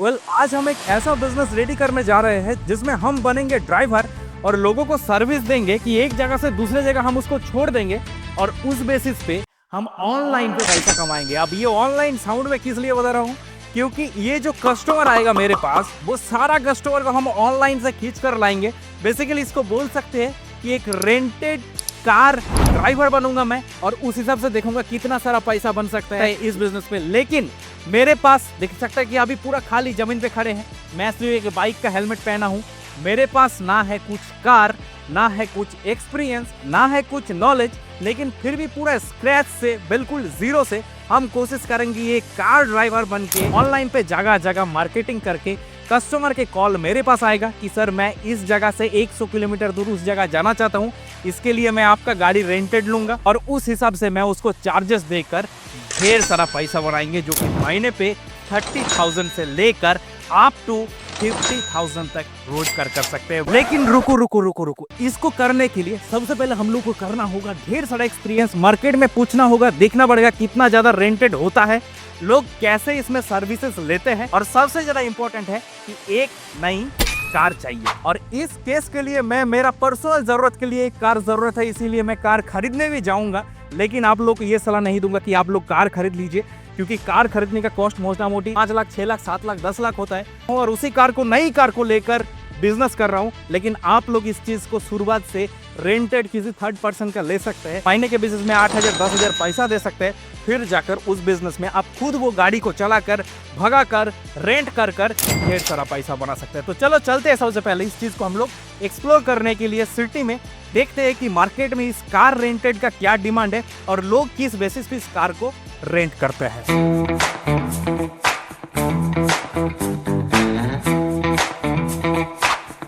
आज हम एक ऐसा बिजनेस रेडी करने जा रहे हैं जिसमें हम बनेंगे ड्राइवर और लोगों को सर्विस देंगे कि एक जगह से दूसरे जगह हम उसको छोड़ देंगे और उस बेसिस पे हम ऑनलाइन पे पैसा कमाएंगे। अब ये ऑनलाइन साउंड में किस लिए बता रहा हूँ, क्योंकि ये जो कस्टमर आएगा मेरे पास वो सारा कस्टमर को हम ऑनलाइन से खींच कर लाएंगे। बेसिकली इसको बोल सकते हैं कि एक रेंटेड कार ड्राइवर बनूंगा मैं और उस हिसाब से देखूंगा कितना सारा पैसा बन सकता है इस बिजनेस में। लेकिन मेरे पास देख सकता है कि अभी पूरा खाली जमीन पे खड़े हैं। मैं सिर्फ एक बाइक का हेलमेट पहना हूँ। मेरे पास ना है कुछ कार, ना है कुछ एक्सपीरियंस, ना है कुछ नॉलेज, लेकिन फिर भी पूरा स्क्रैच से बिल्कुल जीरो से हम कोशिश करेंगे ये कार ड्राइवर बन के ऑनलाइन पे जगह जगह मार्केटिंग करके कस्टमर के कॉल मेरे पास आएगा कि सर मैं इस जगह से 100 किलोमीटर दूर उस जगह जाना चाहता हूँ, इसके लिए मैं आपका गाड़ी रेंटेड लूंगा और उस हिसाब से मैं उसको चार्जेस देकर ढेर सारा पैसा बनाएंगे जो कि महीने पे 30,000 से लेकर अप टू 50,000 तक रोज कर सकते हैं। लेकिन रुको, इसको करने के लिए सबसे पहले हम लोग को करना होगा ढेर सारा एक्सपीरियंस, मार्केट में पूछना होगा, देखना पड़ेगा कितना ज्यादा रेंटेड होता है, लोग कैसे इसमें सर्विसेज लेते हैं और सबसे ज्यादा इंपॉर्टेंट है कि एक नई कार चाहिए। और इस केस के लिए मेरा पर्सनल जरूरत के लिए एक कार जरूरत है, इसीलिए मैं कार खरीदने भी जाऊंगा। लेकिन आप लोग को ये सलाह नहीं दूंगा कि आप लोग कार खरीद लीजिए, क्योंकि कार खरीदने का कॉस्ट मोटा मोटी 5 लाख, 6 लाख, 7 लाख, 10 लाख होता है और उसी कार को, नई कार को लेकर बिजनेस कर रहा हूँ। लेकिन आप लोग इस चीज को शुरुआत से रेंटेड किसी थर्ड पर्सन का ले सकते हैं, महीने के बिजनेस में 8,000 10,000 पैसा दे सकते हैं, फिर जाकर उस बिजनेस में आप खुद वो गाड़ी को चलाकर, भगाकर, रेंट कर ढेर सारा पैसा बना सकते हैं। तो चलो चलते हैं सबसे पहले इस चीज को हम लोग एक्सप्लोर करने के लिए सिटी में, देखते हैं कि मार्केट में इस कार रेंटेड का क्या डिमांड है और लोग किस बेसिस पे इस कार को रेंट करते हैं।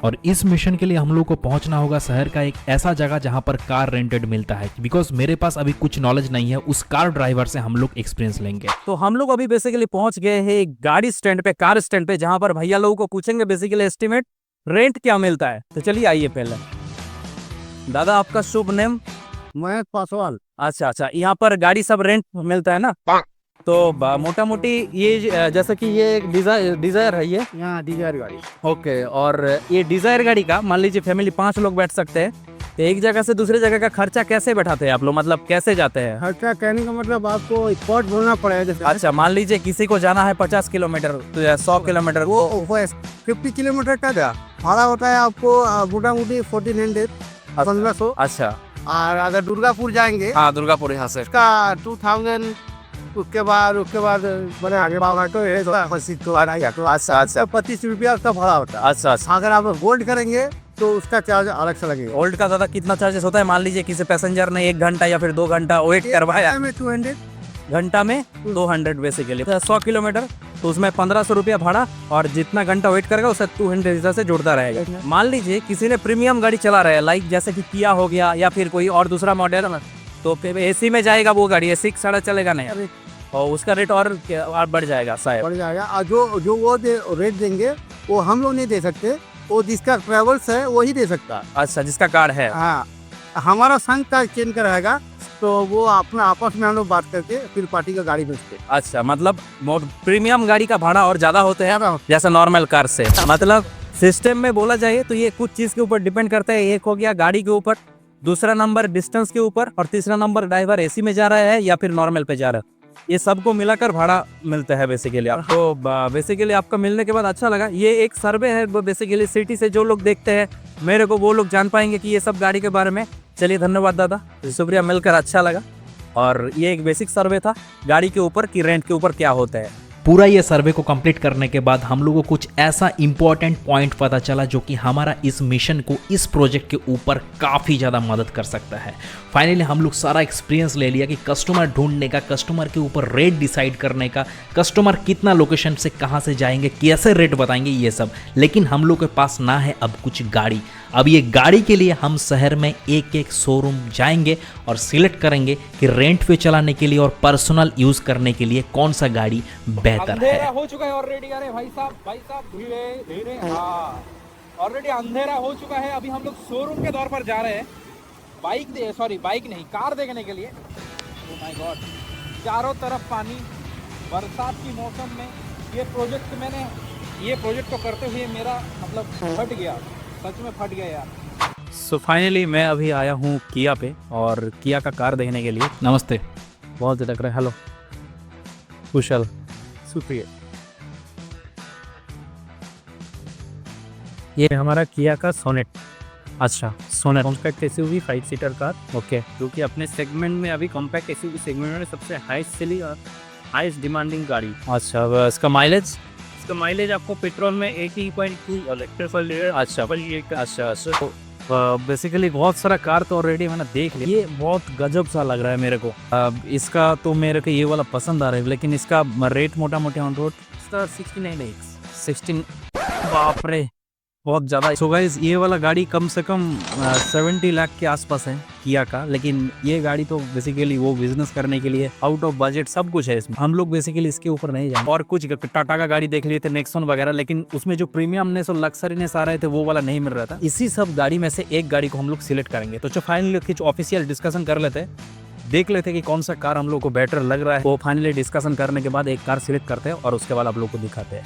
और इस मिशन के लिए हम लोग को पहुंचना होगा शहर का एक ऐसा जगह जहां पर कार रेंटेड मिलता है, बिकॉज मेरे पास अभी कुछ नॉलेज नहीं है। उस कार ड्राइवर से हम लोग एक्सपीरियंस लेंगे। तो हम लोग अभी बेसिकली पहुंच गए हैं एक गाड़ी स्टैंड पे, कार स्टैंड पे, जहां पर भैया लोगों को पूछेंगे बेसिकली एस्टिमेट रेंट क्या मिलता है। तो चलिए आइए पहले। दादा आपका शुभ नेम? महेश पासवान। अच्छा, यहाँ पर गाड़ी सब रेंट मिलता है ना? तो मोटा मोटी ये जैसे कि ये एक डिजायर है, ये यहाँ डिजायर गाड़ी। ओके। और ये डिजायर गाड़ी का मान लीजिए फैमिली 5 लोग बैठ सकते हैं, तो एक जगह से दूसरे जगह का खर्चा कैसे बैठाते हैं आप लोग, मतलब कैसे जाते हैं? खर्चा कहने का मतलब आपको स्पॉट बोलना पड़ेगा। जैसे अच्छा, मान लीजिए किसी को जाना है 50 किलोमीटर तो 100 किलोमीटर, वो 50 किलोमीटर का भाड़ा होता है आपको मोटा मोटी 1400 1500। अच्छा, और अगर दुर्गापुर जाएंगे, हाँ दुर्गापुर यहाँ से उसका 2000। उसके बाद मैंने आगे तो अच्छा 25 रुपया उसका भाड़ा होता है। अच्छा, अगर आप गोल्ड करेंगे तो उसका चार्ज अलग से लगेगा। ओल्ड का ज्यादा कितना चार्जेस होता है? मान लीजिए किसी पैसेंजर ने 1 घंटा या फिर 2 घंटा वेट करवाया, 200 घंटा में 200 बेसिकली 100 किलोमीटर, तो उसमें 1500 रुपया भाड़ा और जितना घंटा वेट करेगा उससे 200 हिसाब से जुड़ता रहेगा। मान लीजिए किसी ने प्रीमियम गाड़ी चला रहा है, लाइक जैसे कि किया हो गया या फिर कोई और दूसरा मॉडल है, तो फिर एसी में जाएगा वो गाड़ी, एसी सारा चलेगा नहीं और उसका रेट और बढ़ जाएगा, शायद बढ़ जाएगा। और जो वो रेट देंगे वो हम लोग नहीं दे सकते, वो जिसका ट्रेवल्स है वही दे सकता है। अच्छा, जिसका कार्ड है। हाँ, हमारा संघ का चेंज का रहेगा, तो वो अपना आपस में हम लोग बात करके फिर पार्टी का गाड़ी बेचते। अच्छा, मतलब प्रीमियम गाड़ी का भाड़ा और ज्यादा होते हैं जैसे नॉर्मल कार से। मतलब सिस्टम में बोला जाए तो ये कुछ चीज के ऊपर डिपेंड करता है। एक हो गया गाड़ी के ऊपर, दूसरा नंबर डिस्टेंस के ऊपर और तीसरा नंबर ड्राइवर एसी में जा रहा है या फिर नॉर्मल पे जा रहा है, ये सबको मिलाकर भाड़ा मिलता है बेसिकली। तो बेसिकली आपका मिलने के बाद अच्छा लगा। ये एक सर्वे है बेसिकली सिटी से, जो लोग देखते हैं मेरे को वो लोग जान पाएंगे कि ये सब गाड़ी के बारे में। चलिए धन्यवाद दादा, शुक्रिया, मिलकर अच्छा लगा। और ये एक बेसिक सर्वे था गाड़ी के ऊपर कि रेंट के ऊपर क्या होता है। पूरा ये सर्वे को कंप्लीट करने के बाद हम लोगों को कुछ ऐसा इंपॉर्टेंट पॉइंट पता चला जो कि हमारा इस मिशन को, इस प्रोजेक्ट के ऊपर काफ़ी ज़्यादा मदद कर सकता है। फाइनली हम लोग सारा एक्सपीरियंस ले लिया कि कस्टमर ढूंढने का, कस्टमर के ऊपर रेट डिसाइड करने का, कस्टमर कितना लोकेशन से कहाँ से जाएंगे, कैसे रेट बताएंगे, ये सब। लेकिन हम लोग के पास ना है अब कुछ गाड़ी। अब ये गाड़ी के लिए हम शहर में एक एक शोरूम जाएंगे और सिलेक्ट करेंगे कि रेंट पे चलाने के लिए और पर्सनल यूज करने के लिए कौन सा गाड़ी बेहतर है। हो चुका है ऑलरेडी। अरे भाई साहब धीरे धीरे, हाँ ऑलरेडी अंधेरा हो चुका है। अभी हम लोग शोरूम के दौर पर जा रहे हैं, बाइक नहीं, कार देखने के लिए। ओह माय गॉड, चारों तरफ पानी, बरसात की मौसम में ये प्रोजेक्ट मैंने ये प्रोजेक्ट को करते हुए मेरा मतलब फट गया, सच में फट गया यार। सो फाइनली मैं अभी आया हूँ किया पे और किया का कार देखने के लिए। नमस्ते, बहुत लग रहा है। हेलो कुशल, सुप्रिय। ये हमारा किया का सोनेट। अच्छा, Sonet compact SUV 5 seater car. Okay, जो कि अपने सेगमेंट में अभी कॉम्पैक्ट एसयूवी सेगमेंट में सबसे हाईएस्ट सेलिंग और हाईएस्ट डिमांडिंग गाड़ी। अच्छा, अब इसका माइलेज आपको पेट्रोल में 80.2 इलेक्ट्रिक। अच्छा। बेसिकली बहुत सारा कार तो ऑलरेडी मैंने देख लिया। ये बहुत गजब सा लग रहा है मेरे को। इसका तो मेरे को ये वाला पसंद आ रहा है, लेकिन इसका रेट मोटा मोटे ऑन रोड 16 बाप रे, बहुत ज़्यादा। सो गाइस, ये वाला गाड़ी कम से कम 70 लाख के आसपास है किया का, लेकिन ये गाड़ी तो बेसिकली वो बिजनेस करने के लिए आउट ऑफ बजट सब कुछ है इसमें। हम लोग बेसिकली इसके ऊपर नहीं जाएंगे। और कुछ टाटा का गाड़ी देख लिए थे, नेक्सॉन वगैरह, लेकिन उसमें जो प्रीमियमनेस और लग्जरीनेस आ रहे थे वो वाला नहीं मिल रहा था। इसी सब गाड़ी में से एक गाड़ी को हम लोग सिलेक्ट करेंगे। तो फाइनली कुछ ऑफिशियल डिस्कशन कर लेते हैं, देख लेते कि कौन सा कार हम लोग को बेटर लग रहा है। वो फाइनली डिस्कशन करने के बाद एक कार सिलेक्ट करते हैं और उसके बाद आप लोग को दिखाते हैं।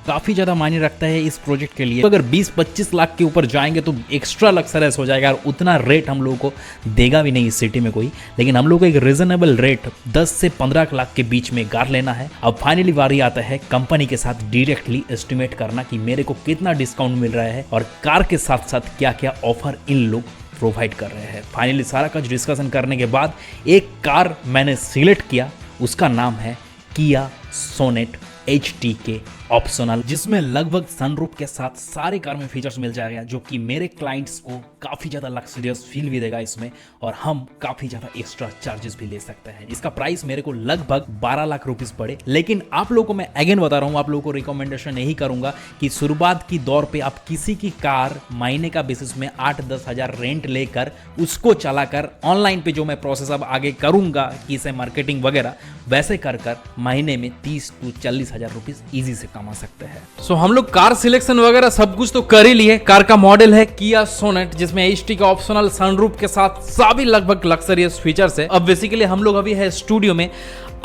काफ़ी ज़्यादा मायने रखता है इस प्रोजेक्ट के लिए। तो अगर 20-25 लाख के ऊपर जाएंगे तो एक्स्ट्रा लक्सरियस हो जाएगा और उतना रेट हम लोगों को देगा भी नहीं इस सिटी में कोई। लेकिन हम लोग को एक रीजनेबल रेट 10 से 15 लाख के बीच में कार लेना है। अब फाइनली बारी आता है कंपनी के साथ डायरेक्टली एस्टिमेट करना कि मेरे को कितना डिस्काउंट मिल रहा है और कार के साथ साथ क्या क्या ऑफर इन लोग प्रोवाइड कर रहे हैं। फाइनली सारा कुछ डिस्कशन करने के बाद एक कार मैंने सिलेक्ट किया, उसका नाम है किया सोनेट HTK ऑप्शनल, जिसमें लगभग सनरूफ के साथ सारे कार में फीचर्स मिल जाएगा, जो कि मेरे क्लाइंट्स को काफ़ी ज़्यादा लग्जरियस फील भी देगा इसमें, और हम काफ़ी ज़्यादा एक्स्ट्रा चार्जेस भी ले सकते हैं। इसका प्राइस मेरे को लगभग 12 लाख रुपीस पड़े। लेकिन आप लोगों को मैं अगेन बता रहा हूँ, आप लोगों को रिकमेंडेशन यही करूंगा कि शुरुआत की दौर पे आप किसी की कार महीने का बेसिस में 8-10 हज़ार रेंट लेकर उसको चलाकर ऑनलाइन पे जो मैं प्रोसेस अब आगे करूंगा कि इसे मार्केटिंग वगैरह वैसे कर महीने में 30 से 40 हज़ार रुपीस ईजी से कमा सकते हैं। सो हम लोग कार सिलेक्शन वगैरह सब कुछ तो कर ही लिए। कार का मॉडल है किया सोनेट, जिसमें HT का ऑप्शनल सनरूफ के साथ सभी लगभग लग्जरियस फीचर्स है। अब बेसिकली हम लोग अभी है स्टूडियो में।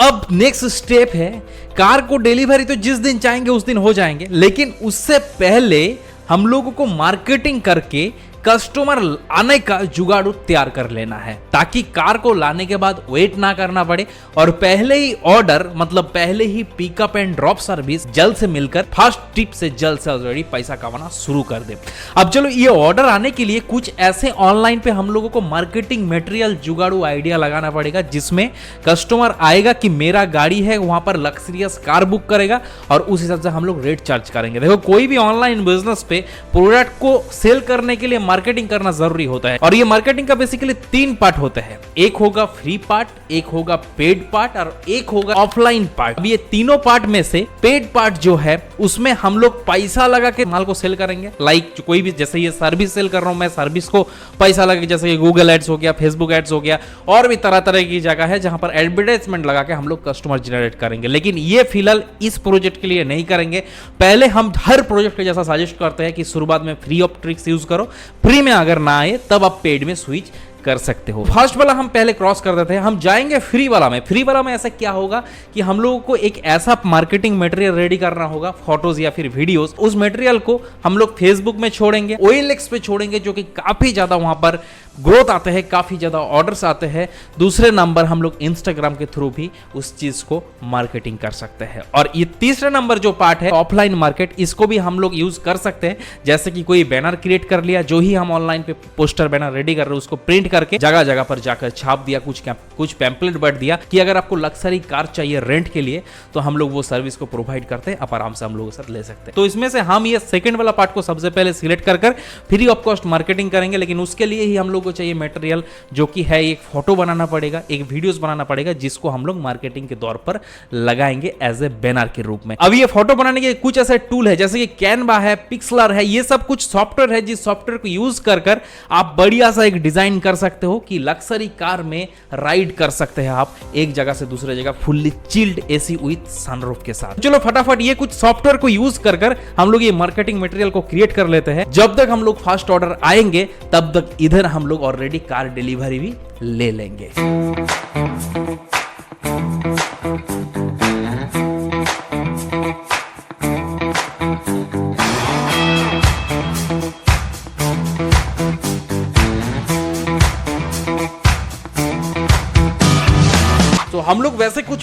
अब नेक्स्ट स्टेप है, कार को डिलीवरी तो जिस दिन चाहेंगे उस दिन हो जाएंगे, लेकिन उससे पहले हम लोगों को मार्केटिंग करके कस्टमर आने का जुगाड़ू तैयार कर लेना है, ताकि कार को लाने के बाद वेट ना करना पड़े और पहले ही ऑर्डर मतलब पहले ही पिकअप एंड ड्रॉप सर्विस जल्द से मिलकर फर्स्ट ट्रिप से जल्द से ऑलरेडी पैसा कमाना शुरू कर दे। अब चलो, ये ऑर्डर आने के लिए कुछ ऐसे ऑनलाइन पे हम लोगों को मार्केटिंग मटेरियल जुगाड़ू आइडिया लगाना पड़ेगा, जिसमें कस्टमर आएगा कि मेरा गाड़ी है, वहां पर लग्जरियस कार बुक करेगा और उस हिसाब से हम लोग रेट चार्ज करेंगे। देखो, कोई भी ऑनलाइन बिजनेस पे प्रोडक्ट को सेल करने के लिए मार्केटिंग करना जरूरी होता है, और ये मार्केटिंग का बेसिकली 3 पार्ट होता है। एक होगा फ्री पार्ट, एक होगा पेड पार्ट और एक होगा ऑफलाइन पार्ट। अब ये तीनों पार्ट में से पेड पार्ट जो है उसमें हम लोग पैसा लगा के माल को सेल करेंगे। लाइक कोई भी, जैसे ये सर्विस सेल कर रहा हूं मैं, सर्विस को पैसा लगा के, जैसे गूगल एड्स हो गया, फेसबुक एड्स हो गया, और भी तरह तरह की जगह है जहां पर एडवर्टाइजमेंट लगा के हम लोग कस्टमर जनरेट करेंगे। लेकिन ये फिलहाल इस प्रोजेक्ट के लिए नहीं करेंगे। पहले हम हर प्रोजेक्ट के जैसा सजेस्ट करते हैं कि शुरुआत में फ्री ऑफ ट्रिक्स यूज करो, फ्री में अगर ना आए तब आप पेड में स्विच कर सकते हो। फर्स्ट वाला हम पहले क्रॉस कर देते हैं, हम जाएंगे फ्री वाला में। फ्री वाला में ऐसा क्या होगा कि हम लोगों को एक ऐसा मार्केटिंग मटेरियल रेडी करना होगा, फोटोज या फिर वीडियोस। उस मटेरियल को हम लोग फेसबुक में छोड़ेंगे, OLX पे छोड़ेंगे, जो कि काफी ज्यादा वहां पर ग्रोथ आते हैं, काफी ज्यादा ऑर्डर्स आते हैं। दूसरे नंबर हम लोग इंस्टाग्राम के थ्रू भी उस चीज को मार्केटिंग कर सकते हैं। और ये तीसरा नंबर जो पार्ट है ऑफलाइन मार्केट, इसको भी हम लोग यूज कर सकते हैं। जैसे कि कोई बैनर क्रिएट कर लिया, जो ही हम ऑनलाइन पे पोस्टर बैनर रेडी कर रहे हैं उसको प्रिंट करके जगह जगह पर जाकर छाप दिया, कुछ पैम्पलेट बट दिया कि अगर आपको लग्जरी कार चाहिए रेंट के लिए तो हम लोग वो सर्विस को प्रोवाइड करते हैं, आप आराम से हम लोगों से ले सकते हैं। तो इसमें से हम ये सेकंड वाला पार्ट को सबसे पहले सिलेक्ट कर फ्री ऑफ कॉस्ट मार्केटिंग करेंगे। लेकिन उसके लिए ही हम लोग को चाहिए मटेरियल, जो कि है एक फोटो बनाना पड़ेगा, एक वीडियोस बनाना पड़ेगा, जिसको हम लोग मार्केटिंग के तौर पर लगाएंगे एज ए बैनर के रूप में। अब ये फोटो बनाने के कुछ ऐसे टूल है, जैसे कि कैनवा है, पिक्सलर है, ये सब कुछ सॉफ्टवेयर है, जिस सॉफ्टवेयर को यूज कर आप बढ़िया सा एक डिजाइन कर सकते हो कि लग्जरी कार में राइड कर सकते हैं आप एक जगह से दूसरे जगह fully chilled AC with sunroof के साथ। चलो फटाफट ये कुछ सॉफ्टवेयर को यूज कर हम लोग ये मार्केटिंग मटेरियल को क्रिएट कर लेते हैं। जब तक हम लोग फर्स्ट ऑर्डर आएंगे तब तक इधर हम लोग ऑलरेडी कार डिलीवरी भी ले लेंगे।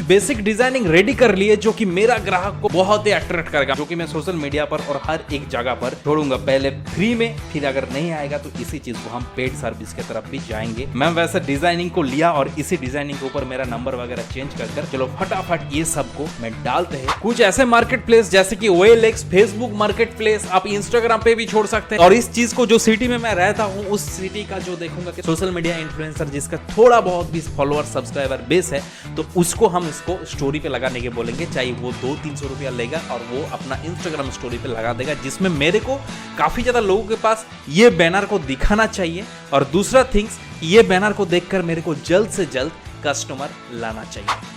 बेसिक डिजाइनिंग रेडी कर लिए जो कि मेरा ग्राहक को बहुत ही अट्रैक्ट करेगा, जो कि मैं सोशल मीडिया पर और हर एक जगह पर छोड़ूंगा, पहले फ्री में, फिर अगर नहीं आएगा तो इसी चीज को हम पेड सर्विस की तरफ भी जाएंगे। मैं वैसे डिजाइनिंग को लिया और इसी डिजाइनिंग के ऊपर मेरा नंबर वगैरह चेंज कर चलो फटाफट ये सबको मैं डालते हैं कुछ ऐसे मार्केट प्लेस जैसे कि OLX, फेसबुक मार्केट प्लेस, आप इंस्टाग्राम पे भी छोड़ सकते हैं। और इस चीज को जो सिटी में मैं रहता हूँ उस सिटी का जो देखूंगा कि सोशल मीडिया इन्फ्लुएंसर जिसका थोड़ा बहुत भी फॉलोअर सब्सक्राइबर बेस है तो उसको हम इसको स्टोरी पे लगाने के बोलेंगे, चाहे वो 200-300 रुपया लेगा और वो अपना इंस्टाग्राम स्टोरी पे लगा देगा, जिसमें मेरे को काफी ज्यादा लोगों के पास ये बैनर को दिखाना चाहिए। और दूसरा थिंग्स, ये बैनर को देखकर मेरे को जल्द से जल्द कस्टमर लाना चाहिए।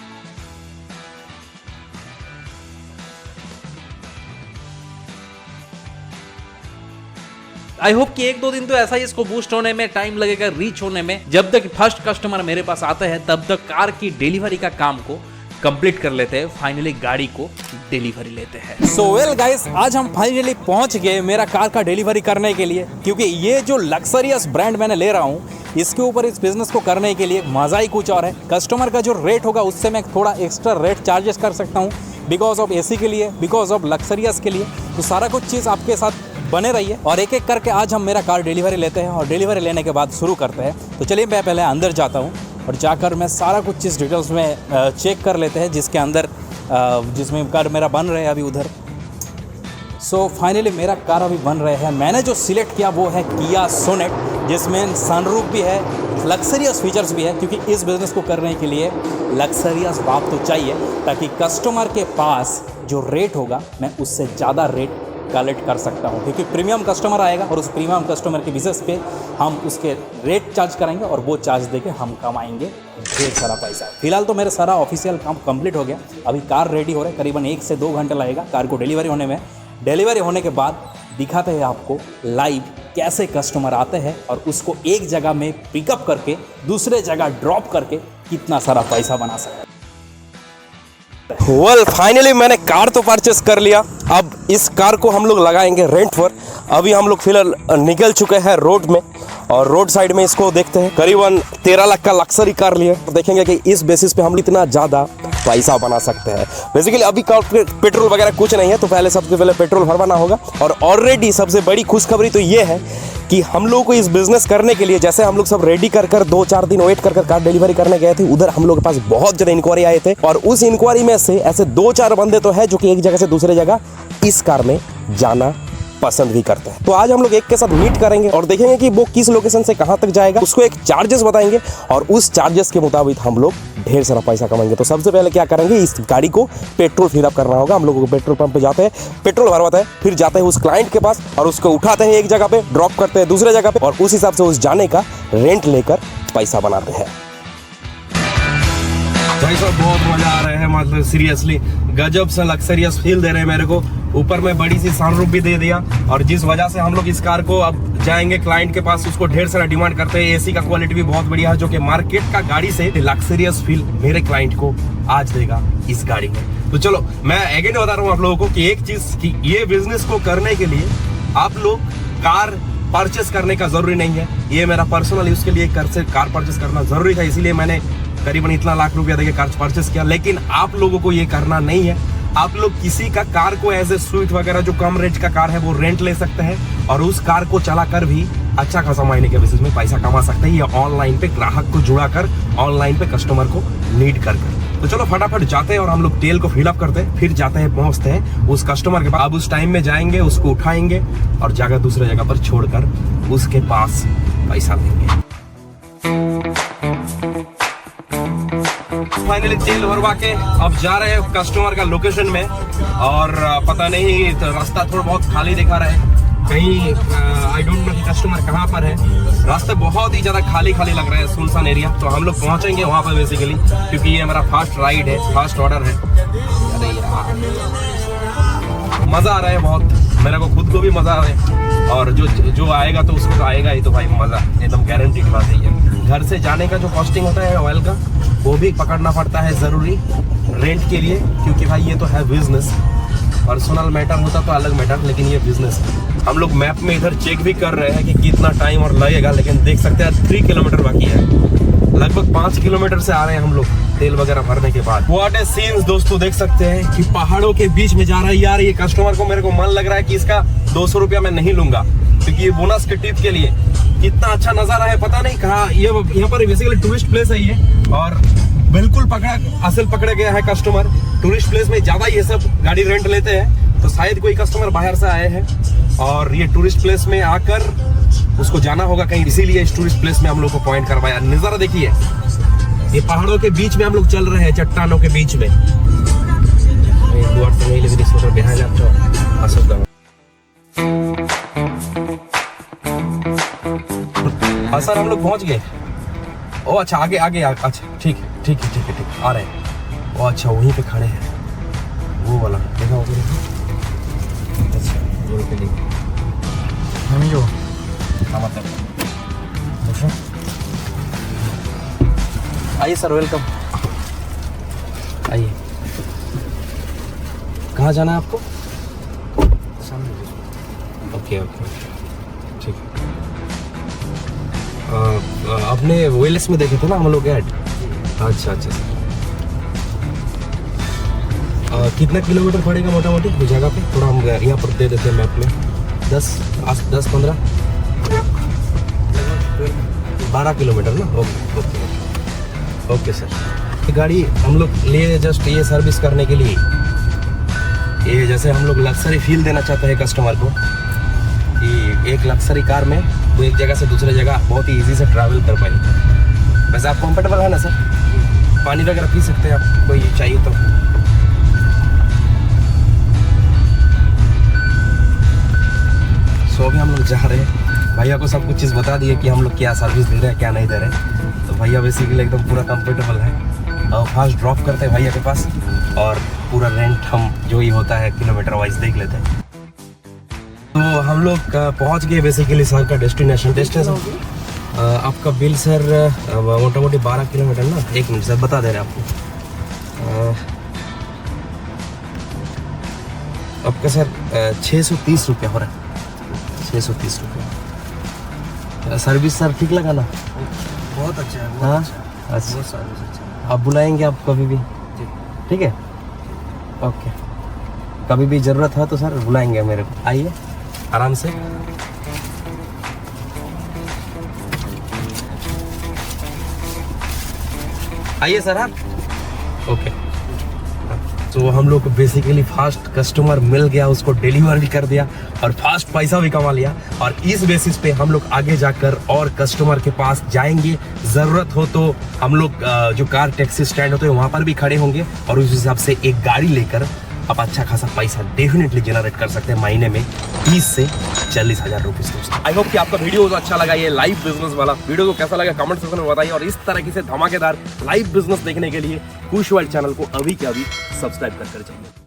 आई होप कि 1-2 दिन तो ऐसा ही इसको बूस्ट होने में टाइम लगेगा, रीच होने में। जब तक फर्स्ट कस्टमर मेरे पास आता है तब तक कार की डिलीवरी का काम को कंप्लीट कर लेते हैं, फाइनली गाड़ी को डिलीवरी लेते हैं। सो वेल गाइस, आज हम फाइनली पहुंच गए मेरा कार का डिलीवरी करने के लिए, क्योंकि ये जो लग्जरियस ब्रांड मैंने ले रहा हूँ इसके ऊपर इस बिजनेस को करने के लिए मज़ा ही कुछ और है। कस्टमर का जो रेट होगा उससे मैं थोड़ा एक्स्ट्रा रेट चार्जेस कर सकता हूँ बिकॉज ऑफ AC के लिए, बिकॉज ऑफ लग्जरियस के लिए। तो सारा कुछ चीज़ आपके साथ बने रहिए और एक एक करके आज हम मेरा कार डिलीवरी लेते हैं और डिलीवरी लेने के बाद शुरू करते हैं। तो चलिए मैं पहले अंदर जाता हूँ और जाकर मैं सारा कुछ चीज़ डिटेल्स में चेक कर लेते हैं जिसके अंदर जिसमें कार मेरा बन रहे हैं अभी उधर। सो फाइनली मेरा कार अभी बन रहे हैं। मैंने जो सिलेक्ट किया वो है किया सोनेट, जिसमें सनरूफ भी है, लग्जरियस फीचर्स भी है, क्योंकि इस बिज़नेस को करने के लिए लग्जरियस बात तो चाहिए ताकि कस्टमर के पास जो रेट होगा मैं उससे ज़्यादा रेट कलेक्ट कर सकता हूँ, क्योंकि प्रीमियम कस्टमर आएगा और उस प्रीमियम कस्टमर के बेसिस पे हम उसके रेट चार्ज करेंगे और वो चार्ज देके हम कमाएंगे ढेर सारा पैसा। फिलहाल तो मेरा सारा ऑफिशियल काम कंप्लीट हो गया, अभी कार रेडी हो रहा है, करीबन 1 से 2 घंटे लगेगा कार को डिलीवरी होने में। डिलीवरी होने के बाद दिखाते हैं आपको लाइव कैसे कस्टमर आते हैं और उसको एक जगह में पिकअप करके दूसरे जगह ड्रॉप करके कितना सारा पैसा बना सकते हैं। वेल फाइनली मैंने कार तो परचेस कर लिया। अब इस कार को हम लोग लगाएंगे रेंट पर। अभी हम लोग फिलहाल निकल चुके हैं रोड में और रोड साइड में इसको देखते हैं। करीबन 13 लाख का लग्जरी कार लिए, तो देखेंगे कि इस बेसिस पे हम इतना ज़्यादा पैसा बना सकते हैं। बेसिकली अभी पेट्रोल वगैरह कुछ नहीं है, तो पहले सबसे पहले पेट्रोल भरवाना होगा। और ऑलरेडी सबसे बड़ी खुशखबरी तो ये है कि हम लोगों को इस बिज़नेस करने के लिए, जैसे हम लोग सब रेडी कर 2-4 दिन वेट कर कार डिलीवरी करने गए थे, उधर हम लोग के पास बहुत ज़्यादा इंक्वायरी आए थे और उस इंक्वायरी में से ऐसे 2-4 बंदे तो है जो कि एक जगह से दूसरे जगह इस कार में जाना पसंद भी करते हैं। तो आज हम लोग एक के साथ मीट करेंगे और देखेंगे कि वो किस लोकेशन से कहाँ तक जाएगा, उसको एक चार्जेस बताएंगे और उस चार्जेस के मुताबिक हम लोग ढेर सारा पैसा कमाएंगे। तो सबसे पहले क्या करेंगे, इस गाड़ी को पेट्रोल फिल अप करना होगा। हम लोगों को पेट्रोल पंप पे जाते हैं, पेट्रोल भरवाते हैं, फिर जाते हैं उस क्लाइंट के पास और उसको उठाते हैं एक जगह पे, ड्रॉप करते हैं दूसरे जगह पे और उस हिसाब से उस जाने का रेंट लेकर पैसा बनाते हैं। भाई साहब बहुत मजा आ रहा है, मतलब सीरियसली गजब सा लग्जरियस फील दे रहे हैं मेरे को। ऊपर में बड़ी सी सनरूफ भी दे दिया और जिस वजह से हम लोग इस कार को अब जाएंगे क्लाइंट के पास, उसको ढेर सारा डिमांड करते हैं। AC का क्वालिटी भी बहुत बढ़िया है, जो कि मार्केट का गाड़ी से लग्जरियस फील मेरे क्लाइंट को आज देगा इस गाड़ी में। तो चलो मैं अगेन बता रहा हूँ आप लोगों को कि एक चीज कि ये बिजनेस को करने के लिए आप लोग कार परचेस करने का जरूरी नहीं है। ये मेरा पर्सनल यूज के लिए कार परचेस करना जरूरी था, इसीलिए मैंने करीबन इतना लाख रुपया देके कार परचेस किया। लेकिन आप लोगों को ये करना नहीं है। आप लोग किसी का कार को एज ए स्विफ्ट वगैरह जो कम रेंज का कार है वो रेंट ले सकते हैं और उस कार को चलाकर भी अच्छा खासा महीने के बेसिस में पैसा कमा सकते हैं। ये ऑनलाइन पे ग्राहक को जुड़ा कर, ऑनलाइन पे कस्टमर को लीड कर। तो चलो फटाफट जाते हैं और हम लोग तेल को फिलअप करते हैं, फिर जाते हैं, पहुंचते हैं उस कस्टमर के पास। अब उस टाइम में जाएंगे, उसको उठाएंगे और जगह दूसरे जगह पर छोड़कर उसके पास पैसा देंगे। फाइनली तेल भरवा के अब जा रहे हैं कस्टमर का लोकेशन में और पता नहीं तो रास्ता थोड़ा बहुत खाली दिखा रहा है, कहीं आई डोंट नो कि कस्टमर कहाँ पर है। रास्ता बहुत ही ज़्यादा खाली लग रहा है, सुनसान एरिया। तो हम लोग पहुँचेंगे वहाँ पर बेसिकली, क्योंकि ये मेरा फास्ट राइड है, फास्ट ऑर्डर है। अरे यार मज़ा आ रहा है बहुत, मेरे को खुद को भी मज़ा आ रहा है और जो आएगा तो उसको तो आएगा ही। तो भाई मज़ा एकदम गारंटी की बात है। घर से जाने का जो कॉस्टिंग होता है ऑयल का, वो भी पकड़ना पड़ता है ज़रूरी रेंट के लिए, क्योंकि भाई ये तो है बिजनेस। पर्सनल मैटर होता तो अलग मैटर, लेकिन ये बिजनेस है। हम लोग मैप में इधर चेक भी कर रहे हैं कि कितना टाइम और लगेगा, लेकिन देख सकते हैं 3 किलोमीटर बाकी है। लगभग 5 किलोमीटर से आ रहे हैं हम लोग तेल वगैरह भरने के बाद। व्हाट ए सीन्स दोस्तों, देख सकते हैं कि पहाड़ों के बीच में जा रहा है यार। ये कस्टमर को मेरे को मन लग रहा है कि इसका 200 रुपया मैं नहीं लूंगा, क्योंकि ये बोनस के टिप के लिए। कितना अच्छा नजारा है, पता नहीं कहाँ। ये यहाँ पर बेसिकली टूरिस्ट प्लेस है ये, और बिल्कुल असल पकड़ा गया है कस्टमर। टूरिस्ट प्लेस में ज्यादा ये सब गाड़ी रेंट लेते हैं, तो शायद कोई कस्टमर बाहर से आए हैं और ये टूरिस्ट प्लेस में आकर उसको जाना होगा कहीं, इसीलिए इस टूरिस्ट प्लेस में हम लोग को पॉइंट करवाया। नजारा देखिए, ये पहाड़ों के बीच में हम लोग चल रहे हैं, चट्टानों के बीच में। हाँ सर, हम लोग पहुंच गए। ओ अच्छा, आगे अच्छा, ठीक है, आ रहे हैं। ओ अच्छा, वहीं पे खड़े हैं, वो वाला देखा होगा। अच्छा, वो पे लिए हमें जो मतलब आइए सर, वेलकम। आइए, कहाँ जाना है आपको? ओके, ठीक। आपने वेलस में देखे थे ना हम लोग ऐड? अच्छा सर। कितना किलोमीटर पड़ेगा मोटा मोटी उस जगह पे? थोड़ा हम यहाँ पर दे देते हैं मैप में। 10-15 12 किलोमीटर ना? Okay sir. ये गाड़ी हम लोग लिए जस्ट ये सर्विस करने के लिए। ये जैसे हम लोग लग्जरी फील देना चाहते हैं कस्टमर को, कि एक लग्जरी कार में वो एक जगह से दूसरे जगह बहुत ही इजी से ट्रैवल कर पाए। वैसे आप कंफर्टेबल है ना सर? पानी वगैरह पी सकते हैं आप, कोई चाहिए तो। सो अभी हम लोग जा रहे हैं। भैया को सब कुछ चीज़ बता दिए कि हम लोग क्या सर्विस दे रहे हैं, क्या नहीं दे रहे। तो भैया बेसिकली एकदम पूरा कंफर्टेबल है। और फास्ट ड्रॉप करते हैं भैया के पास, और पूरा रेंट हम जो ही होता है किलोमीटर वाइज देख लेते हैं। तो हम लोग पहुंच गए बेसिकली सर का डेस्टिनेशन। आपका बिल सर मोटा मोटी 12 किलोमीटर ना? 1 मिनट सर, बता दे रहे आपको। आपका सर 630 रुपया हो रहा है। 630 रुपया। सर्विस सर ठीक लगा ना? बहुत अच्छा है। हाँ, अच्छा, आप बुलाएंगे आप कभी भी, ठीक है? ओके, कभी भी ज़रूरत है तो सर बुलाएंगे मेरे को। आइए आराम से। आइए सर आप। ओके, तो हम लोग को बेसिकली फास्ट कस्टमर मिल गया, उसको डिलीवर भी कर दिया और फास्ट पैसा भी कमा लिया। और इस बेसिस पे हम लोग आगे जाकर और कस्टमर के पास जाएंगे। ज़रूरत हो तो हम लोग जो कार टैक्सी स्टैंड होते हैं वहाँ पर भी खड़े होंगे, और उस हिसाब से एक गाड़ी लेकर आप अच्छा खासा पैसा डेफिनेटली जनरेट कर सकते हैं महीने में 30 से 40 हज़ार रुपीज़ दोस्तों। आई होप कि आपका वीडियो अच्छा लगा। ये लाइव बिजनेस वाला वीडियो को कैसा लगा कमेंट सेक्शन में बताइए, और इस तरह की से धमाकेदार लाइव बिजनेस देखने के लिए कुश वर्ल्ड चैनल को अभी के अभी सब्सक्राइब कर जाइए।